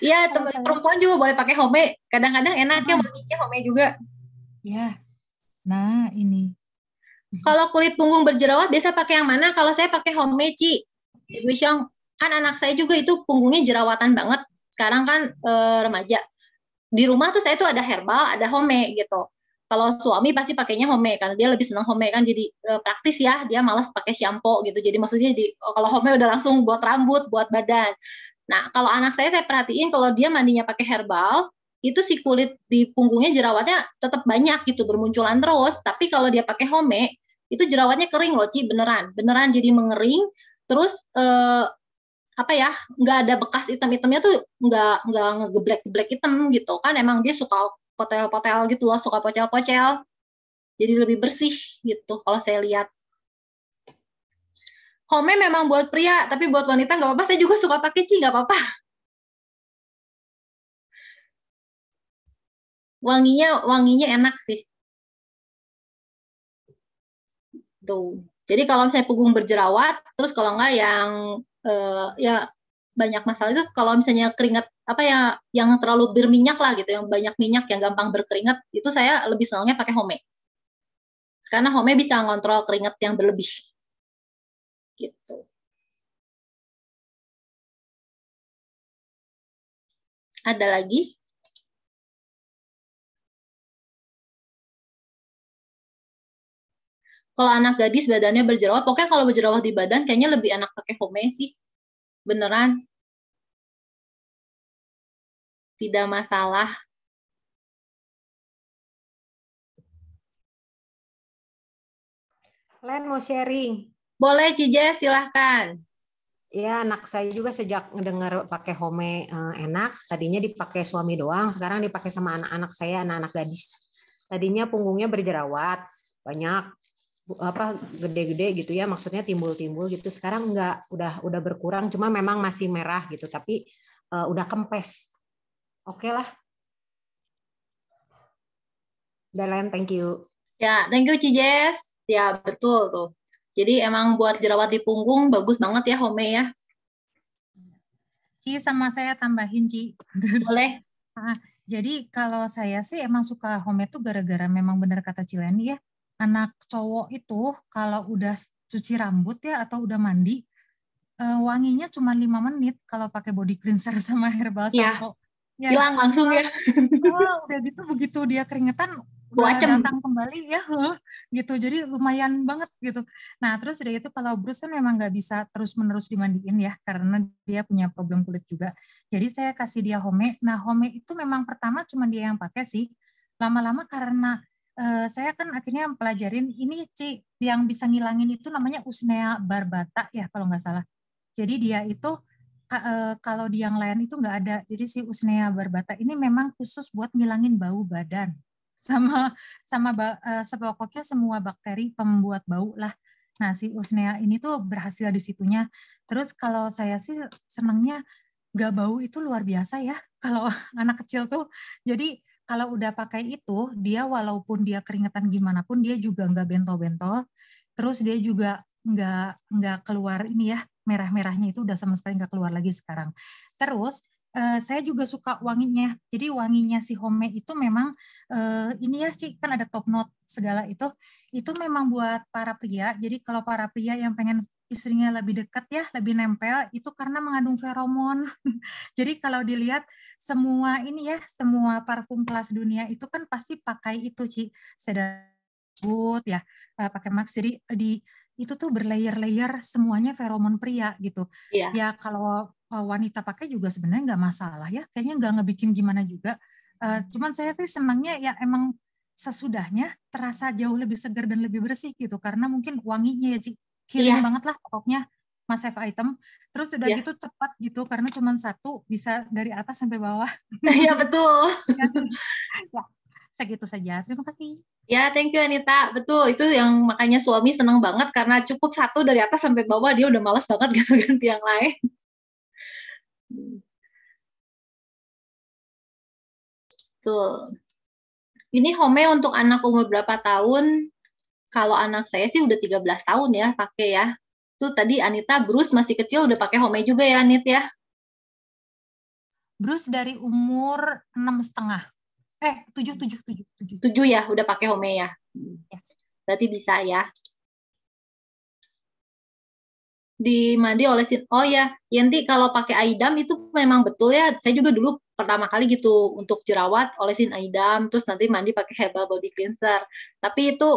Iya, teman perempuan juga boleh pakai Home. Kadang-kadang enaknya wanginya Home juga. Ya, nah ini. Kalau kulit punggung berjerawat biasa pakai yang mana? Kalau saya pakai Home, Ci. Guisyong, kan anak saya juga itu punggungnya jerawatan banget. Sekarang kan remaja. Di rumah tuh saya tuh ada herbal, ada Home gitu. Kalau suami pasti pakainya Home karena dia lebih senang Home kan, jadi praktis ya. Dia malas pakai shampoo gitu. Jadi maksudnya kalau Home udah langsung buat rambut, buat badan. Nah, kalau anak saya perhatiin kalau dia mandinya pakai herbal, itu si kulit di punggungnya jerawatnya tetap banyak gitu, bermunculan terus. Tapi kalau dia pakai Home, itu jerawatnya kering loh, Ci, beneran jadi mengering. Terus apa ya, nggak ada bekas hitam-hitamnya tuh, nggak ngegeblek-geblek hitam gitu kan, emang dia suka potel-potel gitu loh, suka pocel-pocel, jadi lebih bersih gitu kalau saya lihat. Home memang buat pria, tapi buat wanita nggak apa-apa, saya juga suka pakai, Ci, nggak apa-apa. Wanginya enak sih. Tuh. Jadi kalau misalnya punggung berjerawat, terus kalau nggak yang ya banyak masalah itu kalau misalnya keringat apa ya, yang terlalu berminyak lah gitu, yang banyak minyak, yang gampang berkeringat, itu saya lebih senangnya pakai Home. Karena Home bisa ngontrol keringat yang berlebih. Gitu. Ada lagi? Kalau anak gadis badannya berjerawat, pokoknya kalau berjerawat di badan kayaknya lebih enak pakai Home sih. Beneran. Tidak masalah. Len mau sharing? Boleh, Cije, silahkan. Ya, anak saya juga sejak ngedengar pakai Home enak, tadinya dipakai suami doang, sekarang dipakai sama anak-anak saya, anak-anak gadis. Tadinya punggungnya berjerawat, banyak apa gede-gede gitu ya, maksudnya timbul-timbul gitu. Sekarang enggak, udah berkurang, cuma memang masih merah gitu, tapi udah kempes. Oke lah. Dalen, thank you. Ya, thank you, Cijes. Ya, betul tuh. Jadi emang buat jerawat di punggung bagus banget ya Home ya. Ci, sama saya tambahin, Ci. Boleh. Jadi kalau saya sih emang suka Home itu gara-gara memang benar kata Cileni ya. Anak cowok itu kalau udah cuci rambut ya atau udah mandi, wanginya cuma 5 menit kalau pakai body cleanser sama herbal shampoo. Ya, hilang langsung ya. Udah gitu begitu dia keringetan udah Wacem. datang kembali ya gitu, jadi lumayan banget gitu. Nah terus udah itu kalau Bruce kan memang nggak bisa terus-menerus dimandiin ya karena dia punya problem kulit juga, jadi saya kasih dia Home. Nah Home itu memang pertama cuma dia yang pakai sih, lama-lama karena saya kan akhirnya pelajarin ini Ci, yang bisa ngilangin itu namanya Usnea barbata ya kalau nggak salah. Jadi dia itu kalau di yang lain itu nggak ada. Jadi si Usnea barbata ini memang khusus buat ngilangin bau badan sama sepokoknya semua bakteri pembuat bau lah. Nah si Usnea ini tuh berhasil di situnya. Terus kalau saya sih senangnya nggak bau itu luar biasa ya kalau anak kecil tuh. Jadi kalau udah pakai itu dia walaupun dia keringetan gimana pun dia juga nggak bentol-bentol. Terus dia juga nggak keluar ini ya, merah-merahnya itu udah sama sekali nggak keluar lagi sekarang. Terus saya juga suka wanginya. Jadi wanginya si Home itu memang ini ya sih kan ada top note segala itu memang buat para pria. Jadi kalau para pria yang pengen istrinya lebih dekat ya, lebih nempel itu karena mengandung feromon. Jadi kalau dilihat semua ini ya, semua parfum kelas dunia itu kan pasti pakai itu Ci. Sedaput ya, pakai Max. Jadi itu tuh berlayer-layer semuanya feromon pria gitu. Iya. Ya kalau wanita pakai juga sebenarnya nggak masalah ya, kayaknya nggak ngebikin gimana juga. Cuman saya tuh senangnya ya emang sesudahnya terasa jauh lebih segar dan lebih bersih gitu, karena mungkin wanginya ya Ci, healing Iya. banget lah pokoknya Mas Save Item. Terus udah Iya. gitu cepat gitu, karena cuma satu bisa dari atas sampai bawah. Iya betul. Ya, segitu saja. Terima kasih. Ya, thank you Anita. Betul, itu yang makanya suami seneng banget karena cukup satu dari atas sampai bawah, dia udah malas banget ganti yang lain. Tuh. Ini Home untuk anak umur berapa tahun? Kalau anak saya sih udah 13 tahun ya pakai ya. Tuh tadi Anita Bruce masih kecil udah pakai Home juga ya Anit ya. Bruce dari umur 6,5. 7 7 ya udah pakai Home ya. Berarti bisa ya. Dimandi olesin. Oh ya, Yanti kalau pakai Aidam itu memang betul ya. Saya juga dulu pertama kali gitu untuk jerawat olesin Aidam, terus nanti mandi pakai herbal body cleanser. Tapi itu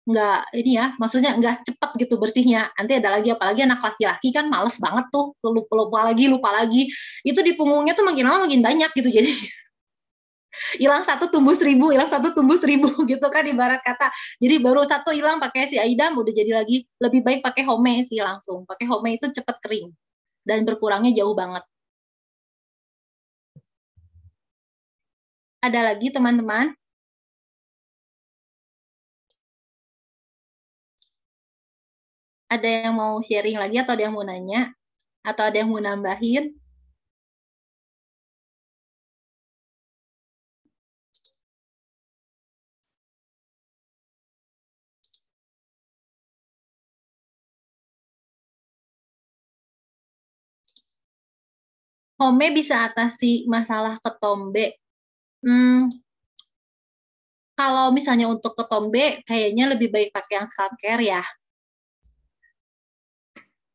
nggak ini ya, maksudnya nggak cepat gitu bersihnya. Nanti ada lagi, apalagi anak laki-laki kan males banget tuh, lupa lagi. Itu di punggungnya tuh makin lama makin banyak gitu. Jadi hilang satu tumbuh 1000, hilang satu tumbuh 1000 gitu kan ibarat kata. Jadi baru satu hilang pakai si Aidam udah jadi lagi, lebih baik pakai Home sih langsung. Pakai Home itu cepat kering dan berkurangnya jauh banget. Ada lagi teman-teman? Ada yang mau sharing lagi atau ada yang mau nanya? Atau ada yang mau nambahin? Home bisa atasi masalah ketombe. Kalau misalnya untuk ketombe, kayaknya lebih baik pakai yang scalp care ya.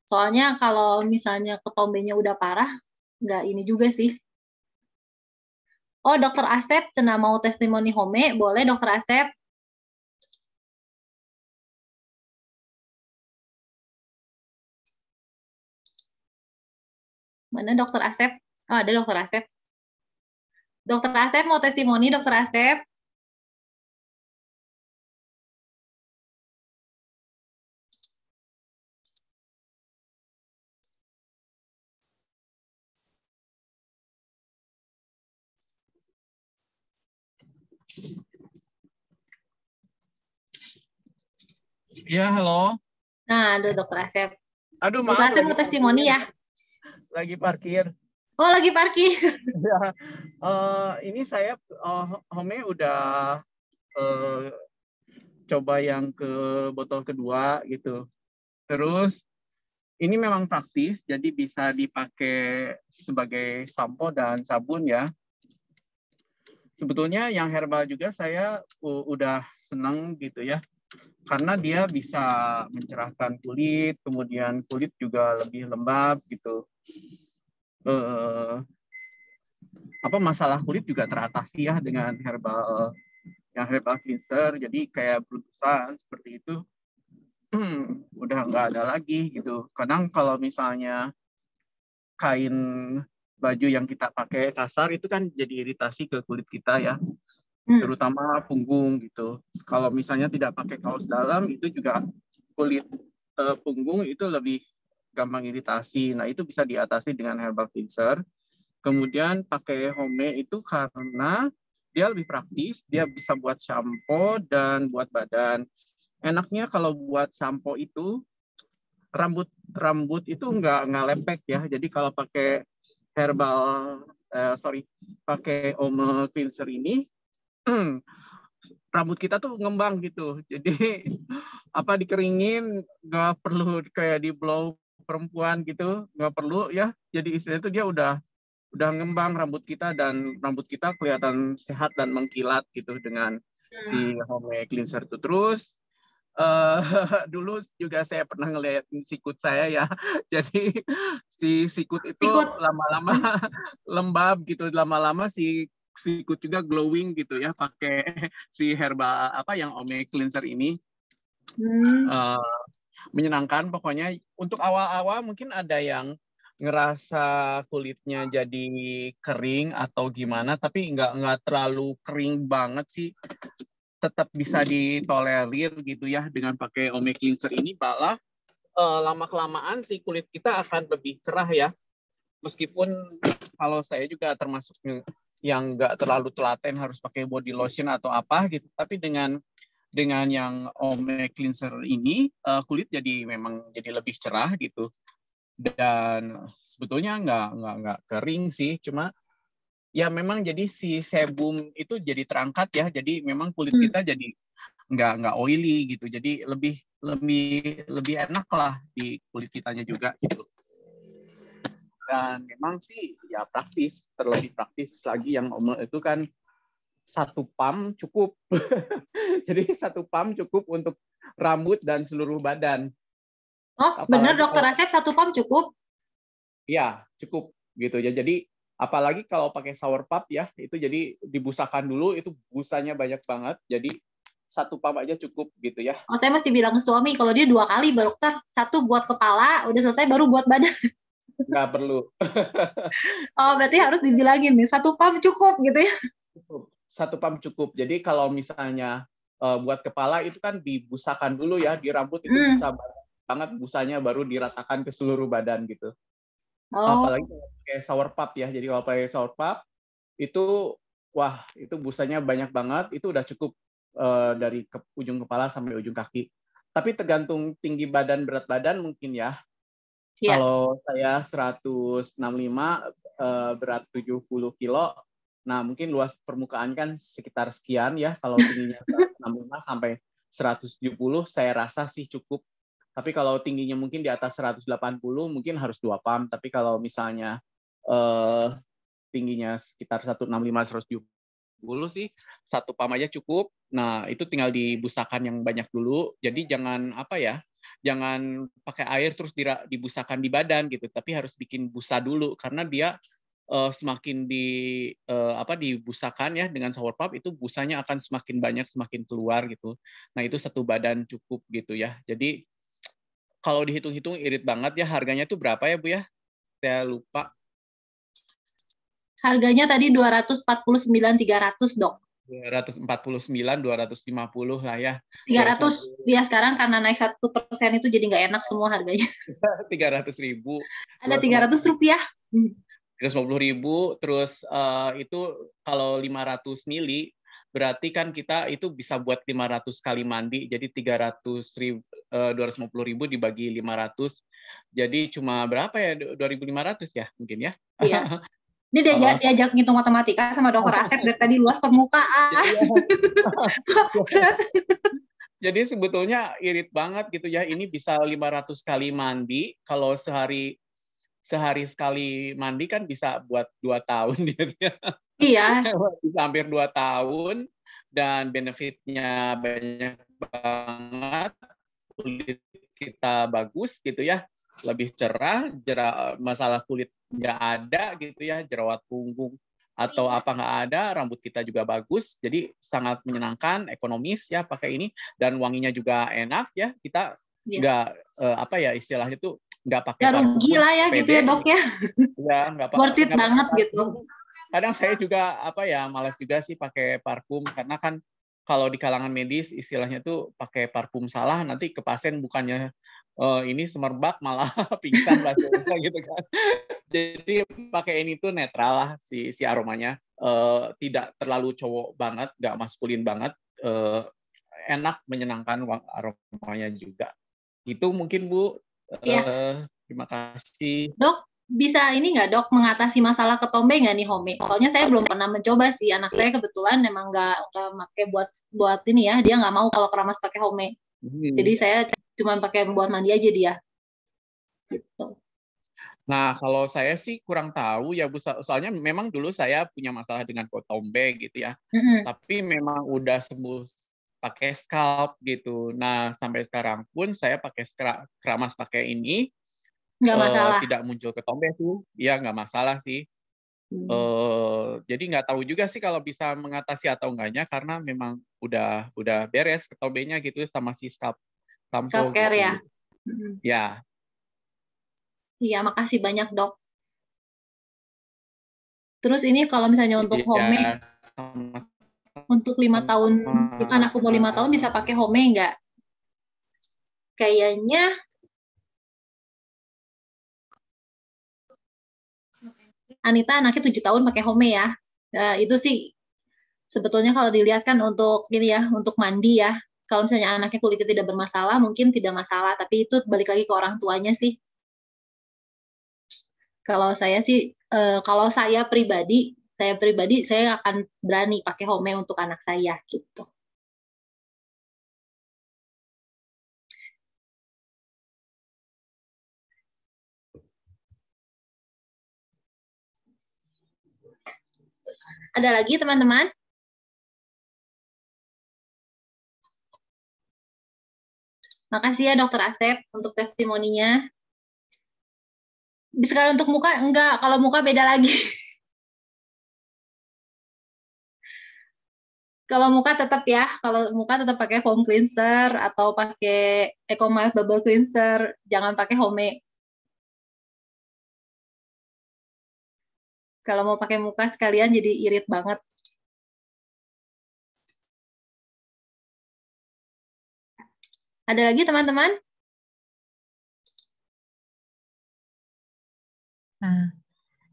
Soalnya kalau misalnya ketombenya udah parah, nggak ini juga sih. Oh, Dokter Asep, cena mau testimoni Home, boleh Dokter Asep? Mana Dokter Asep? Oh, ada Dokter Asep. Dokter Asep mau testimoni, Dokter Asep? Ya, halo. Nah, ada Dokter Asep. Aduh, Dokter maaf. Asep mau testimoni ya? Lagi parkir. Oh, lagi parkir. Ya, ini saya Home udah coba yang ke botol kedua gitu. Terus ini memang praktis, jadi bisa dipakai sebagai sampo dan sabun ya. Sebetulnya yang herbal juga saya udah senang gitu ya. Karena dia bisa mencerahkan kulit, kemudian kulit juga lebih lembab gitu. Masalah kulit juga teratasi ya dengan herbal yang herbal cleanser, jadi kayak beruntusan seperti itu udah nggak ada lagi gitu. Kadang kalau misalnya kain baju yang kita pakai kasar itu kan jadi iritasi ke kulit kita ya, terutama punggung gitu. Kalau misalnya tidak pakai kaos dalam itu juga kulit punggung itu lebih gampang iritasi. Nah itu bisa diatasi dengan herbal cleanser. Kemudian pakai home itu karena dia lebih praktis, dia bisa buat shampoo dan buat badan. Enaknya kalau buat shampoo itu rambut itu nggak lepek ya. Jadi kalau pakai pakai home cleanser ini rambut kita tuh ngembang gitu. Jadi apa dikeringin nggak perlu kayak di blow perempuan gitu, nggak perlu ya. Jadi istilahnya itu dia udah ngembang rambut kita dan rambut kita kelihatan sehat dan mengkilat gitu dengan si home cleanser itu. Terus dulu juga saya pernah ngeliat sikut saya ya. Jadi si sikut itu lama-lama lembab gitu, lama-lama si sikut juga glowing gitu ya pakai si herbal yang home cleanser ini. Menyenangkan pokoknya. Untuk awal-awal mungkin ada yang ngerasa kulitnya jadi kering atau gimana, tapi nggak terlalu kering banget sih, tetap bisa ditolerir gitu ya dengan pakai home cleanser ini. Malah lama kelamaan si kulit kita akan lebih cerah ya, meskipun kalau saya juga termasuk yang nggak terlalu telaten harus pakai body lotion atau apa gitu, tapi dengan yang home cleanser ini kulit memang jadi lebih cerah gitu. Dan sebetulnya nggak kering sih, cuma ya memang jadi si sebum itu jadi terangkat ya, jadi memang kulit kita jadi nggak oily gitu, jadi lebih enak lah di kulit kitanya juga gitu. Dan memang sih ya praktis, terlebih praktis lagi yang itu kan 1 pump cukup. Jadi 1 pump cukup untuk rambut dan seluruh badan. Oh, benar Dokter Asep, 1 pump cukup? Iya, cukup gitu ya. Jadi apalagi kalau pakai shower puff ya, itu jadi dibusakan dulu, itu busanya banyak banget. Jadi 1 pump aja cukup gitu ya. Oh, saya mesti bilang ke suami kalau dia 2 kali, Dokter. 1 buat kepala, udah selesai baru buat badan. Nggak perlu. Oh, berarti harus dibilangin nih, 1 pump cukup gitu ya? Cukup. 1 pump cukup. Jadi kalau misalnya buat kepala itu kan dibusakan dulu ya, di rambut itu bisa banget busanya, baru diratakan ke seluruh badan gitu. Apalagi kalau pakai shower puff ya. Jadi kalau pakai shower puff itu wah, itu busanya banyak banget, itu udah cukup dari ujung kepala sampai ujung kaki. Tapi tergantung tinggi badan, berat badan mungkin ya. Yeah. Kalau saya 165, berat 70 kilo, nah mungkin luas permukaan kan sekitar sekian ya. Kalau tingginya 165 sampai 170, saya rasa sih cukup. Tapi kalau tingginya mungkin di atas 180, mungkin harus 2 pump. Tapi kalau misalnya tingginya sekitar 165-170 sih 1 pump aja cukup. Nah itu tinggal dibusakan yang banyak dulu. Jadi jangan jangan pakai air terus dibusakan di badan gitu. Tapi harus bikin busa dulu, karena dia semakin dibusakan ya dengan shower puff, itu busanya akan semakin banyak, semakin keluar gitu. Nah itu 1 badan cukup gitu ya. Jadi kalau dihitung-hitung irit banget ya. Harganya tuh berapa ya Bu ya? Saya lupa. Harganya tadi 249.300 Dok. 249, 250 lah ya. 300 ya sekarang, karena naik 1% itu jadi nggak enak semua harganya. 300.000. Ada 300 rupiah. 350.000. Terus itu kalau 500 mili berarti kan kita itu bisa buat 500 kali mandi. Jadi 250.000 dibagi 500. Jadi cuma berapa ya? 2.500 ya mungkin ya. Iya. Ini diajak ngitung matematika sama Dokter Asep dari tadi, luas permukaan. Jadi sebetulnya irit banget gitu ya. Ini bisa 500 kali mandi. Kalau sehari sekali mandi kan bisa buat 2 tahun gitu ya. Iya. Bisa hampir 2 tahun dan benefitnya banyak banget. Kulit kita bagus gitu ya. Lebih cerah, masalah kulit nggak ada gitu ya, jerawat punggung atau apa nggak ada, rambut kita juga bagus, jadi sangat menyenangkan, ekonomis ya pakai ini, dan wanginya juga enak ya, kita nggak apa ya istilahnya itu nggak pakai nggak rugi lah ya gitu ya dok ya, nggak worth it banget gitu. Kadang saya juga apa ya malas juga sih pakai parfum, karena kan kalau di kalangan medis istilahnya tuh pakai parfum salah nanti ke pasien bukannya ini semerbak malah pingsan bahasa gitu kan. Jadi pakai ini tuh netral lah si aromanya, tidak terlalu cowok banget, nggak maskulin banget, enak menyenangkan aromanya juga. Itu mungkin Bu. Terima kasih. Dok, bisa ini nggak dok mengatasi masalah ketombe nggak nih home? Soalnya saya belum pernah mencoba sih. Anak saya kebetulan memang nggak pakai buat ini ya. Dia nggak mau kalau keramas pakai home. Jadi saya cuma pakai buat mandi aja dia. Gitu. Nah, kalau saya sih kurang tahu ya Bu, soalnya memang dulu saya punya masalah dengan ketombe gitu ya. Tapi memang udah sembuh pakai scalp gitu. Nah, sampai sekarang pun saya pakai keramas pakai ini. Nggak masalah. Tidak muncul ketombe tuh, ya nggak masalah sih. Jadi nggak tahu juga sih kalau bisa mengatasi atau enggaknya, karena memang udah beres ketombenya gitu sama si scalp care gitu. ya. Ya. Iya, makasih banyak dok. Terus ini kalau misalnya untuk home, untuk 5 tahun, anak umur 5 tahun bisa pakai home nggak? Kayaknya Anita anaknya 7 tahun pakai home ya. Itu sih sebetulnya kalau dilihat kan untuk ini ya, untuk mandi ya. Kalau misalnya anaknya kulitnya tidak bermasalah, mungkin tidak masalah. Tapi itu balik lagi ke orang tuanya sih. Kalau saya sih, kalau saya pribadi saya akan berani pakai home untuk anak saya gitu. Ada lagi teman-teman? Makasih ya Dokter Asep untuk testimoninya. Sekarang untuk muka enggak, kalau muka beda lagi. Kalau muka tetap ya, kalau muka tetap pakai foam cleanser atau pakai Ecomild Bubble Cleanser, jangan pakai home. Kalau mau pakai muka sekalian jadi irit banget. Ada lagi teman-teman? Nah,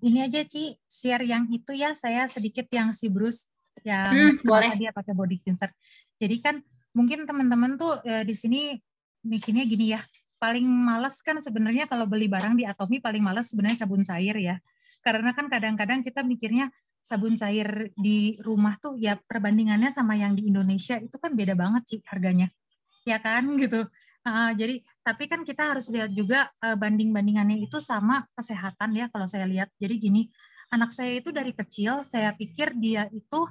ini aja Ci, share yang itu ya, saya sedikit yang si Bruce yang boleh. dia pakai body cleanser. Jadi kan mungkin teman-teman tuh di sini mikirnya gini ya, paling males kan sebenarnya kalau beli barang di Atomy paling males sebenarnya sabun cair ya. Karena kan kadang-kadang kita mikirnya sabun cair di rumah tuh ya perbandingannya sama yang di Indonesia itu kan beda banget Ci harganya. Ya kan gitu. Jadi tapi kan kita harus lihat juga banding-bandingannya itu sama kesehatan ya kalau saya lihat. Jadi gini, anak saya itu dari kecil saya pikir dia itu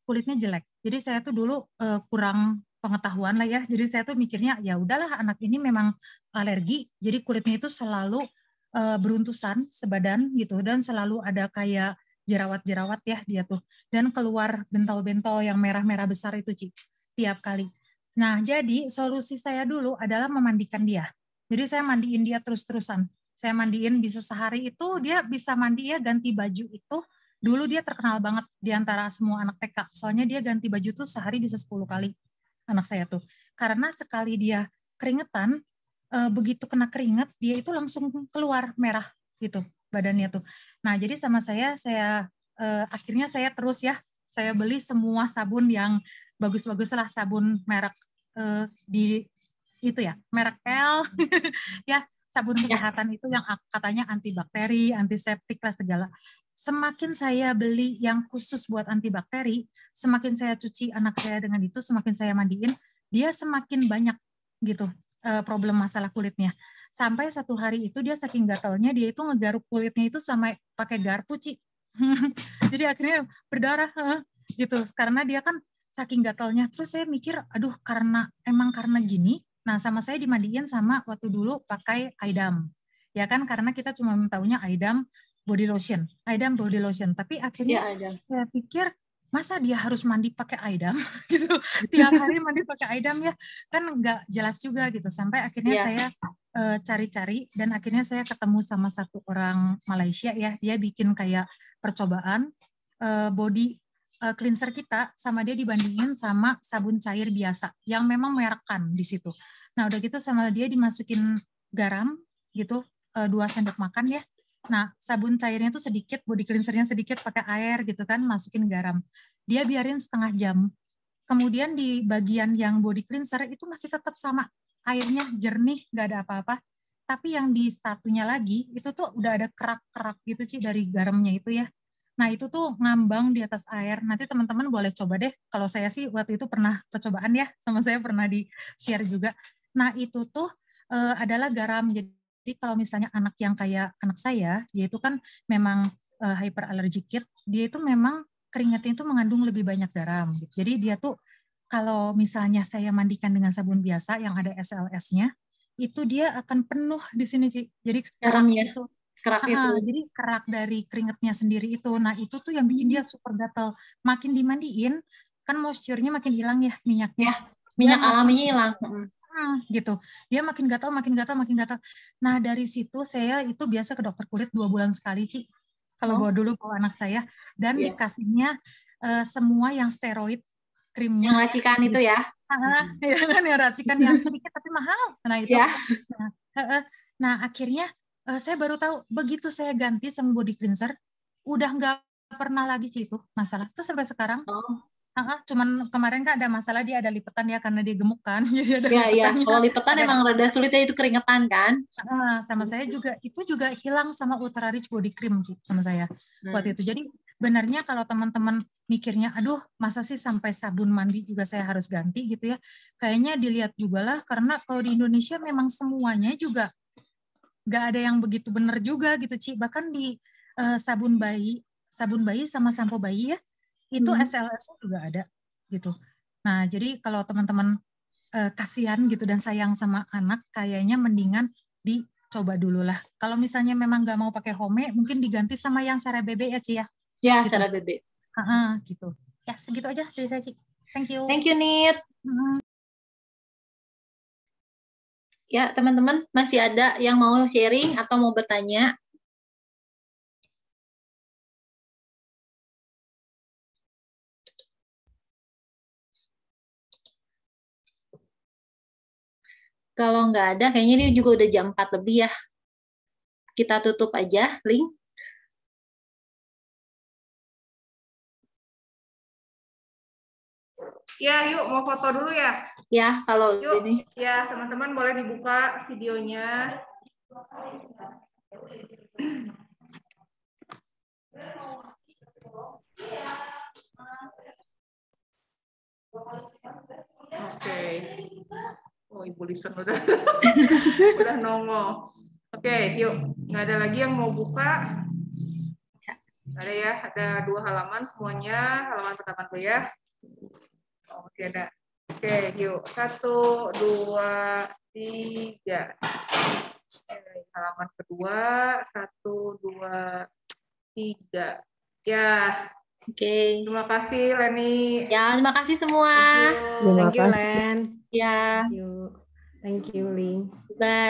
kulitnya jelek. Jadi saya tuh dulu kurang pengetahuan lah ya. Jadi saya tuh mikirnya ya udahlah anak ini memang alergi. Jadi kulitnya itu selalu beruntusan sebadan gitu dan selalu ada kayak jerawat-jerawat ya dia tuh. Dan keluar bentol-bentol yang merah-merah besar itu Ci tiap kali. Nah, jadi solusi saya dulu adalah memandikan dia. Jadi saya mandiin dia terus-terusan. Saya mandiin bisa sehari itu dia bisa mandi ya ganti baju itu. Dulu dia terkenal banget di antara semua anak TK. Soalnya dia ganti baju tuh sehari bisa 10 kali anak saya tuh. Karena sekali dia keringetan, begitu kena keringat dia itu langsung keluar merah gitu badannya tuh. Nah, jadi sama saya akhirnya saya terus ya saya beli semua sabun yang bagus-bagus lah, sabun merek di itu ya, merek L ya, sabun kesehatan itu yang katanya antibakteri, antiseptik lah segala. Semakin saya beli yang khusus buat antibakteri, semakin saya cuci anak saya dengan itu, semakin saya mandiin, dia semakin banyak gitu problem masalah kulitnya. Sampai satu hari itu dia saking gatalnya, dia itu ngegaruk kulitnya itu sama pakai garpu Ci. Jadi akhirnya berdarah gitu karena dia kan saking gatalnya. Terus saya mikir aduh karena gini. Nah sama saya dimandiin sama waktu dulu pakai Aidam ya kan, karena kita cuma tahunya Aidam body lotion, Aidam body lotion. Tapi akhirnya Ya, ada. saya pikir masa dia harus mandi pakai Aidam gitu, tiap hari mandi pakai Aidam ya, kan nggak jelas juga gitu. Sampai akhirnya Iya. saya cari-cari dan akhirnya saya ketemu sama satu orang Malaysia ya, dia bikin kayak percobaan body cleanser kita sama dia dibandingin sama sabun cair biasa yang memang merekkan di situ. Nah udah gitu sama dia dimasukin garam gitu 2 sendok makan ya. Nah sabun cairnya tuh sedikit, body cleansernya sedikit pakai air gitu kan, masukin garam. Dia biarin setengah jam. Kemudian di bagian yang body cleanser itu masih tetap sama, airnya jernih, nggak ada apa-apa. Tapi yang di satunya lagi itu tuh udah ada kerak-kerak gitu Ci dari garamnya itu ya. Nah itu tuh ngambang di atas air. Nanti teman-teman boleh coba deh. Kalau saya sih waktu itu pernah percobaan ya, sama saya pernah di-share juga. Nah itu tuh adalah garam. Jadi kalau misalnya anak yang kayak anak saya, dia itu kan memang hyperallergic kid, dia itu memang keringatnya itu mengandung lebih banyak garam. Jadi dia tuh kalau misalnya saya mandikan dengan sabun biasa yang ada SLS-nya, itu dia akan penuh di sini, Ci. Jadi Garamnya. itu. Kerak itu. Jadi kerak dari keringatnya sendiri itu. Nah itu tuh yang bikin dia super gatal. Makin dimandiin, kan moisture-nya makin hilang ya minyaknya. Ya, minyak Dia alaminya hilang. Gitu. Dia makin gatal, makin gatal, makin gatal. Nah dari situ saya itu biasa ke dokter kulit 2 bulan sekali, Ci. Kalau bawa dulu bawa anak saya. Dan dikasihnya semua yang steroid krimnya. Yang racikan itu ya. Yang racikan yang sedikit tapi mahal. Nah itu. Ya. Nah akhirnya saya baru tahu begitu saya ganti sama body cleanser, udah nggak pernah lagi Ci itu masalah. Itu sampai sekarang. Cuman kemarin kan ada masalah dia ada lipetan ya karena dia gemuk kan. Jadi ada lipetannya. Kalau lipetan emang rada sulitnya itu keringetan kan. Sama saya juga itu juga hilang sama Ultra Rich Body Cream Ci, sama saya waktu itu. Jadi benarnya kalau teman-teman mikirnya, aduh masa sih sampai sabun mandi juga saya harus ganti gitu ya. Kayaknya dilihat juga lah karena kalau di Indonesia memang semuanya juga nggak ada yang begitu benar juga gitu Ci. Bahkan di sabun bayi sama sampo bayi ya itu SLS juga ada gitu. Nah jadi kalau teman-teman kasihan gitu dan sayang sama anak, kayaknya mendingan dicoba dulu lah. Kalau misalnya memang nggak mau pakai home, mungkin diganti sama yang CeraVe ya Ci ya. Ya gitu. CeraVe. Gitu. Ya segitu aja dari saya Ci. Thank you. Thank you Nit. Ya, teman-teman masih ada yang mau sharing atau mau bertanya? Kalau nggak ada, kayaknya ini juga udah jam 4 lebih ya. Kita tutup aja, link. Ya, yuk mau foto dulu ya. Ya, kalau yuk, ini. Ya, teman-teman boleh dibuka videonya. Oke. Oh, Ibu Lison udah udah nongol. Oke, yuk. Nggak ada lagi yang mau buka? Ada ya, ada 2 halaman semuanya. Halaman pertama tuh ya. Oh, masih ada. Oke, yuk. 1, 2, 3. Halaman kedua. 1, 2, 3. Ya. Oke. Terima kasih, Leni. Ya, terima kasih semua. Thank you, Len. Ya. Thank you, Ling. Bye.